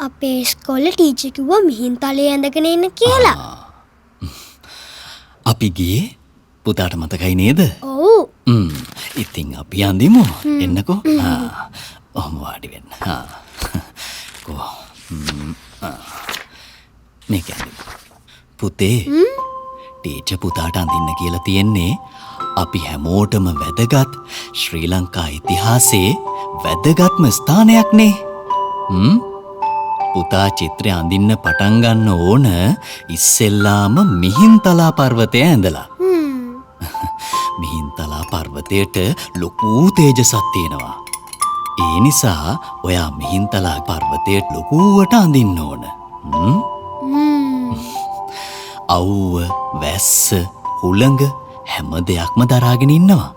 අපේ ඉස්කෝලේ ටීචර් කිව්වා මිහින්තලේ ඇඳගෙන ඉන්න කියලා. අපි ගියේ පුතාට මතකයි නේද? ඔව්. ඉතින් අපි අඳිමු. එන්නකෝ. ඔහම වාඩි වෙන්න. කෝ. මේක අඳිමු. පුතේ. ටීචර් පුතාට අඳින්න කියලා තියෙන්නේ අපි හැමෝටම වැදගත් ශ්‍රී ලංකා ඉතිහාසයේ වැදගත්ම ස්ථානයක්නේ. පුතා චිත්‍රය අඳින්න පටන් ගන්න ඕන ඉස්සෙල්ලාම මිහින්තලා පර්වතය ඇඳලා. මිහින්තලා පර්වතයට ලොකු තේජසක් තියෙනවා. ඒ නිසා ඔයා මිහින්තලා පර්වතයට ලොකුවට අඳින්න ඕන. අවුව, වැස්ස, හුළඟ හැම දෙයක්ම දරාගෙන ඉන්නවා.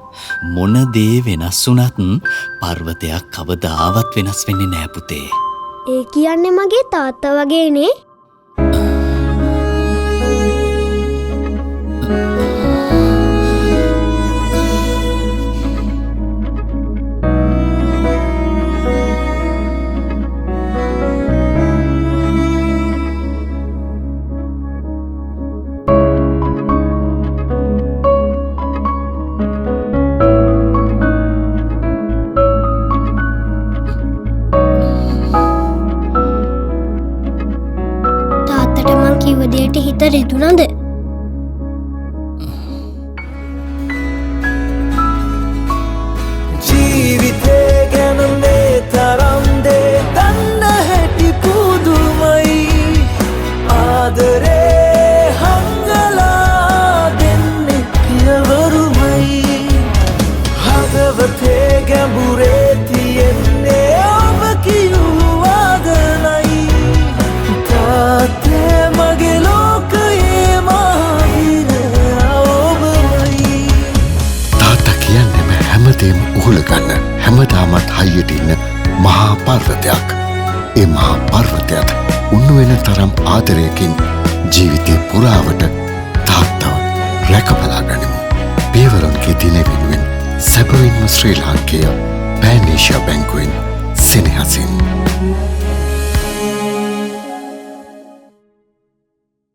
මොන දේ වෙනස් වුණත් පර්වතයක් කවදාවත් වෙනස් වෙන්නේ නෑ පුතේ. ඒ කියන්නේ මගේ තාත්තා වගේනේ. කිව්ව දෙයට හිත රිදුනද? ජීවිතේ ගැන මේ තරම් දේ දන්න හැටි පුදුමයි. ආදරේ හංගලා දෙන්නේ පියවරුමයි. හදවතේ ගැඹුරේ තියෙන්නේ ඔබ කියූ වාදනයි. තාත්තේ මගේ ලෝකයේ මහිර ඔබමයි. තාත්තා කියන්නේම හැමදේම උහුල ගන්න හැමදාමත් හයියට ඉන්න මහා පර්වතයක්. ඒ මහා පර්වතයත් උන්නු වෙන තරම් ආදරයකින් ජීවිතේ පුරාවට තාත්තව රැකබලා ගනිමු. පියවරුන්ගේ දින වෙනුවෙන් සැබවින්ම ශ්‍රී ලාංකේය පෑන් ඒෂියා බැංකුවෙන් සෙනෙහසින්.